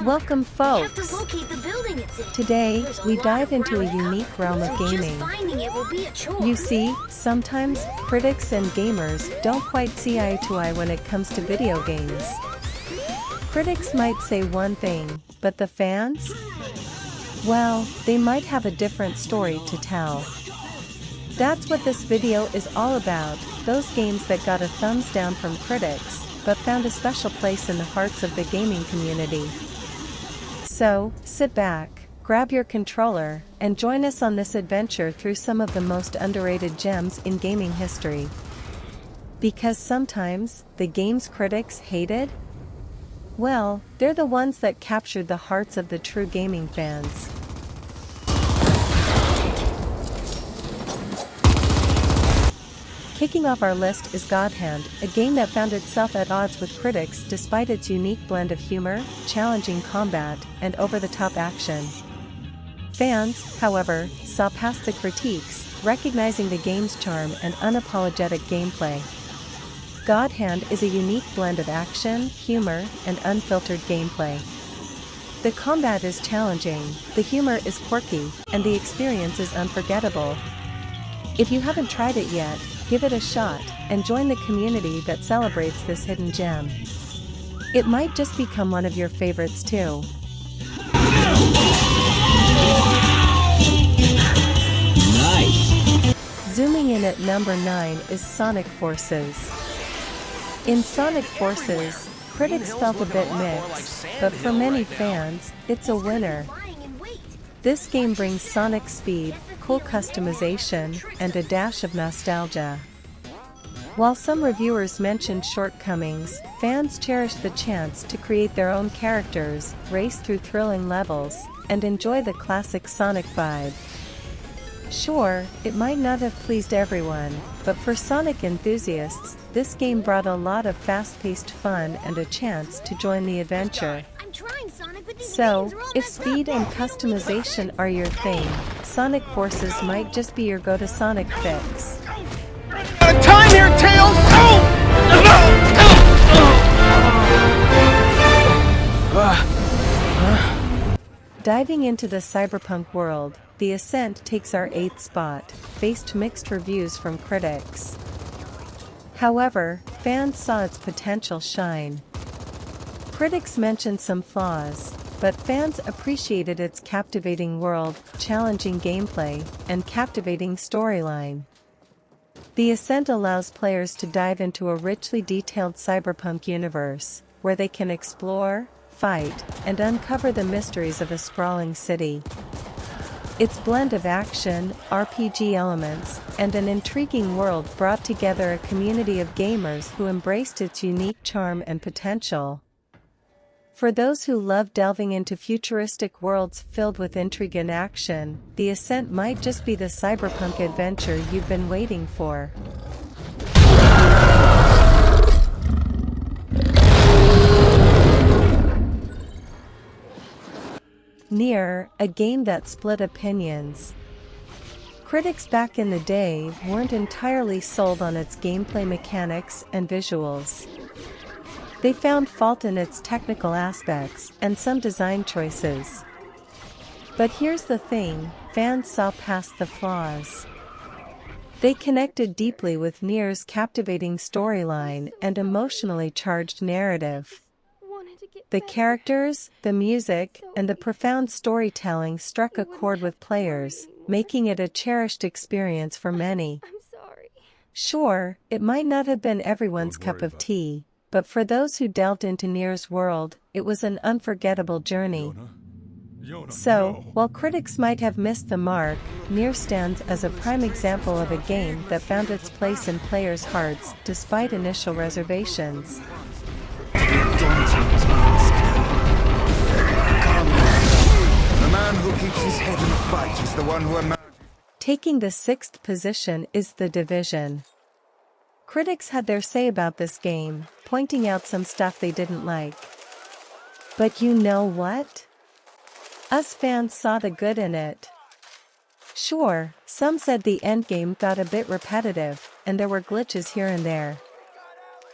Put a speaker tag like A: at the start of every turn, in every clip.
A: Welcome,
B: We have to
A: folks.
B: locate the building it's in.
A: Today,
B: There's a
A: we
B: lot
A: dive
B: of
A: into a
B: ground to
A: unique
B: cover,
A: realm of
B: so
A: gaming.
B: just finding it will be a chore.
A: You see, sometimes critics and gamers don't quite see eye to eye when it comes to video games. Critics might say one thing, but the fans? Well, they might have a different story to tell. That's what this video is all about, those games that got a thumbs down from critics, but found a special place in the hearts of the gaming community. So, sit back, grab your controller, and join us on this adventure through some of the most underrated gems in gaming history. Because sometimes, the games critics hated? Well, they're the ones that captured the hearts of the true gaming fans. Kicking off our list is God Hand, a game that found itself at odds with critics despite its unique blend of humor, challenging combat, and over-the-top action. Fans, however, saw past the critiques, recognizing the game's charm and unapologetic gameplay. God Hand is a unique blend of action, humor, and unfiltered gameplay. The combat is challenging, the humor is quirky, and the experience is unforgettable. If you haven't tried it yet, give it a shot, and join the community that celebrates this hidden gem. It might just become one of your favorites too.
C: Nice!
A: Zooming in at number 9 is Sonic Forces. In Sonic Forces, critics felt a bit mixed, but for many fans, it's a winner. This game brings Sonic speed, cool customization, and a dash of nostalgia. While some reviewers mentioned shortcomings, fans cherished the chance to create their own characters, race through thrilling levels, and enjoy the classic Sonic vibe. Sure, it might not have pleased everyone, but for Sonic enthusiasts, this game brought a lot of fast-paced fun and a chance to join the adventure. So, if speed and customization are your thing, Sonic Forces might just be your go-to Sonic fix.
D: Time here, Tails!
A: Diving into the cyberpunk world, the Ascent takes our 8th spot, faced mixed reviews from critics. However, fans saw its potential shine. Critics mentioned some flaws, but fans appreciated its captivating world, challenging gameplay, and captivating storyline. The Ascent allows players to dive into a richly detailed cyberpunk universe, where they can explore, fight, and uncover the mysteries of a sprawling city. Its blend of action, RPG elements, and an intriguing world brought together a community of gamers who embraced its unique charm and potential. For those who love delving into futuristic worlds filled with intrigue and action, the Ascent might just be the cyberpunk adventure you've been waiting for. NieR, a game that split opinions. Critics back in the day weren't entirely sold on its gameplay mechanics and visuals. They found fault in its technical aspects and some design choices. But here's the thing, fans saw past the flaws. They connected deeply with NieR's captivating storyline and emotionally charged narrative. The characters, the music, and the profound storytelling struck a chord with players, making it a cherished experience for many. Sure, it might not have been everyone's cup of tea, but for those who delved into NieR's world, it was an unforgettable journey. So, while critics might have missed the mark, NieR stands as a prime example of a game that found its place in players' hearts despite initial reservations.
D: The man who keeps his head in the fight is the one who emerges.
A: Taking the 6th position is The Division. Critics had their say about this game, pointing out some stuff they didn't like. But you know what? Us fans saw the good in it. Sure, some said the endgame got a bit repetitive, and there were glitches here and there.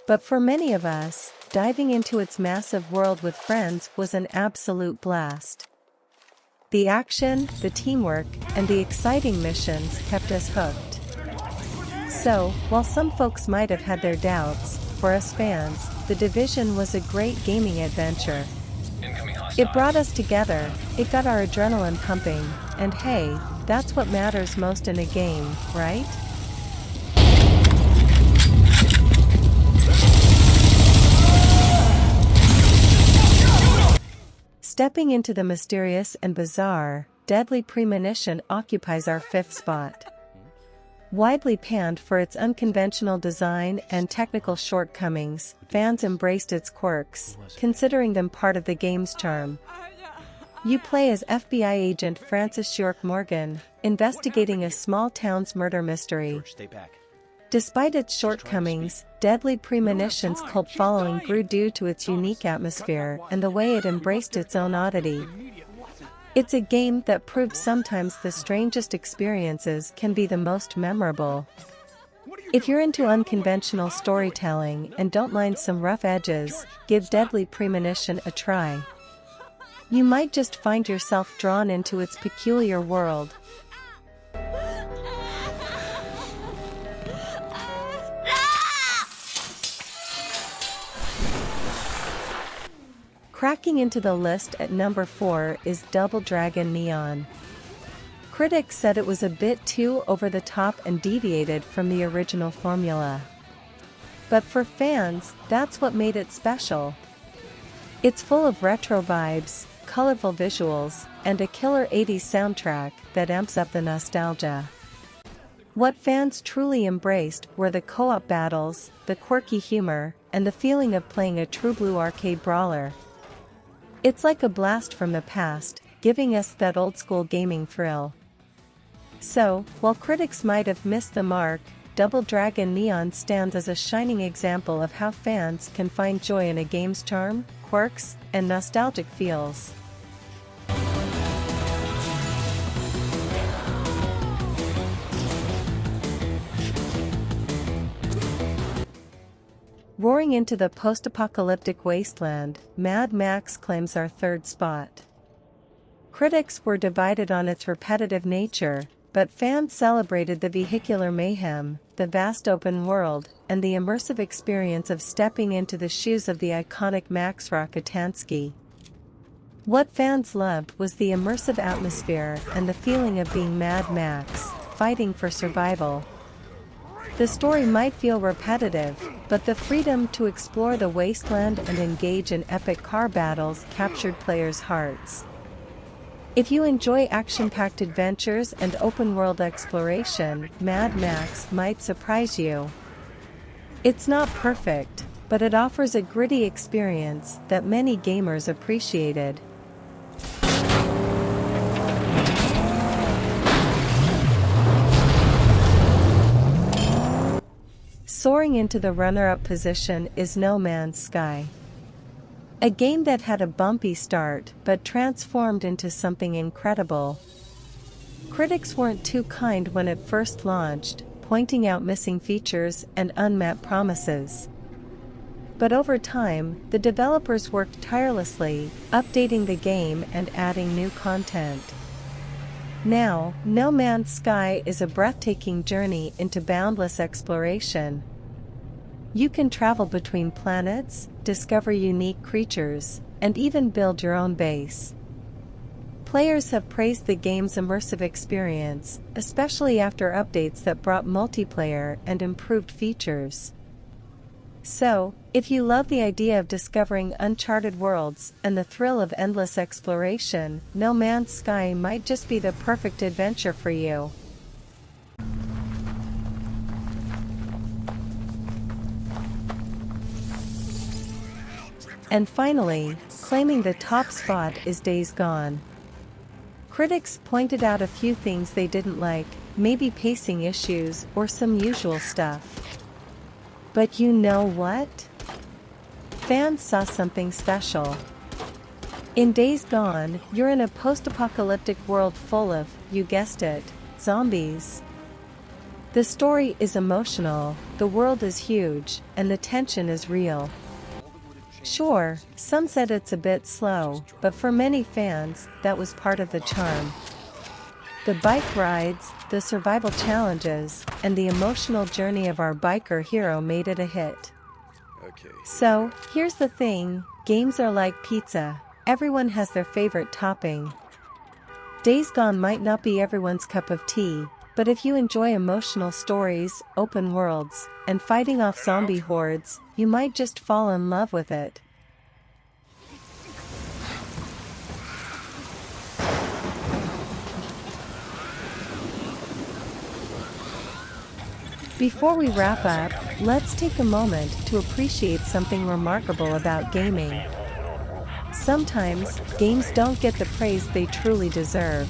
A: But for many of us, diving into its massive world with friends was an absolute blast. The action, the teamwork, and the exciting missions kept us hooked. So, while some folks might have had their doubts, for us fans, The Division was a great gaming adventure. It brought us together, it got our adrenaline pumping, and hey, that's what matters most in a game, right? Stepping into the mysterious and bizarre, Deadly Premonition occupies our 5th spot. Widely panned for its unconventional design and technical shortcomings, fans embraced its quirks, considering them part of the game's charm. You play as FBI agent Francis York Morgan, investigating a small town's murder mystery. Despite its shortcomings, Deadly Premonition's cult following grew due to its unique atmosphere and the way it embraced its own oddity. It's a game that proved sometimes the strangest experiences can be the most memorable. If you're into unconventional storytelling and don't mind some rough edges, give Deadly Premonition a try. You might just find yourself drawn into its peculiar world. Cracking into the list at number 4 is Double Dragon Neon. Critics said it was a bit too over the top and deviated from the original formula. But for fans, that's what made it special. It's full of retro vibes, colorful visuals, and a killer 80s soundtrack that amps up the nostalgia. What fans truly embraced were the co-op battles, the quirky humor, and the feeling of playing a true blue arcade brawler. It's like a blast from the past, giving us that old-school gaming thrill. So, while critics might have missed the mark, Double Dragon Neon stands as a shining example of how fans can find joy in a game's charm, quirks, and nostalgic feels. Roaring into the post-apocalyptic wasteland, Mad Max claims our 3rd spot. Critics were divided on its repetitive nature, but fans celebrated the vehicular mayhem, the vast open world, and the immersive experience of stepping into the shoes of the iconic Max Rokitansky. What fans loved was the immersive atmosphere and the feeling of being Mad Max, fighting for survival. The story might feel repetitive, but the freedom to explore the wasteland and engage in epic car battles captured players' hearts. If you enjoy action-packed adventures and open-world exploration, Mad Max might surprise you. It's not perfect, but it offers a gritty experience that many gamers appreciated. Soaring into the runner-up position is No Man's Sky. A game that had a bumpy start but transformed into something incredible. Critics weren't too kind when it first launched, pointing out missing features and unmet promises. But over time, the developers worked tirelessly, updating the game and adding new content. Now, No Man's Sky is a breathtaking journey into boundless exploration. You can travel between planets, discover unique creatures, and even build your own base. Players have praised the game's immersive experience, especially after updates that brought multiplayer and improved features. So, if you love the idea of discovering uncharted worlds and the thrill of endless exploration, No Man's Sky might just be the perfect adventure for you. And finally, claiming the top spot is Days Gone. Critics pointed out a few things they didn't like, maybe pacing issues or some usual stuff. But you know what? Fans saw something special. In Days Gone, you're in a post-apocalyptic world full of, you guessed it, zombies. The story is emotional, the world is huge, and the tension is real. Sure, some said it's a bit slow, but for many fans, that was part of the charm. The bike rides, the survival challenges, and the emotional journey of our biker hero made it a hit.
D: Okay.
A: So, here's the thing, games are like pizza, everyone has their favorite topping. Days Gone might not be everyone's cup of tea, but if you enjoy emotional stories, open worlds, and fighting off zombie hordes, you might just fall in love with it. Before we wrap up, let's take a moment to appreciate something remarkable about gaming. Sometimes, games don't get the praise they truly deserve.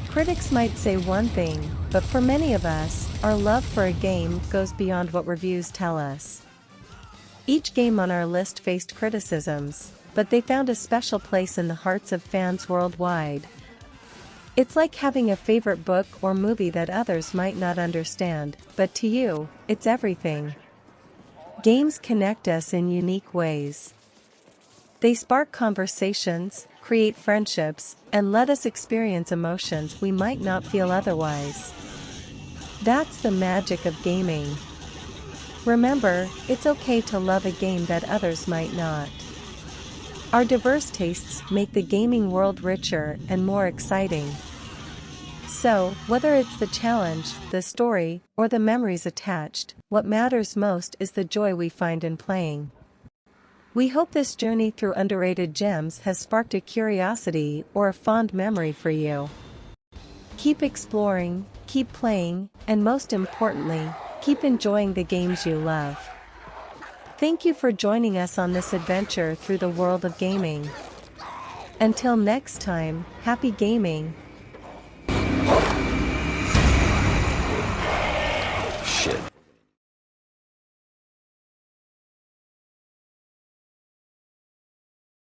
A: Critics might say one thing, but for many of us, our love for a game goes beyond what reviews tell us. Each game on our list faced criticisms, but they found a special place in the hearts of fans worldwide. It's like having a favorite book or movie that others might not understand, but to you, it's everything. Games connect us in unique ways. They spark conversations, create friendships, and let us experience emotions we might not feel otherwise. That's the magic of gaming. Remember, it's okay to love a game that others might not. Our diverse tastes make the gaming world richer and more exciting. So, whether it's the challenge, the story, or the memories attached, what matters most is the joy we find in playing. We hope this journey through underrated gems has sparked a curiosity or a fond memory for you. Keep exploring, keep playing, and most importantly, keep enjoying the games you love. Thank you for joining us on this adventure through the world of gaming. Until next time, happy gaming!
C: Shit.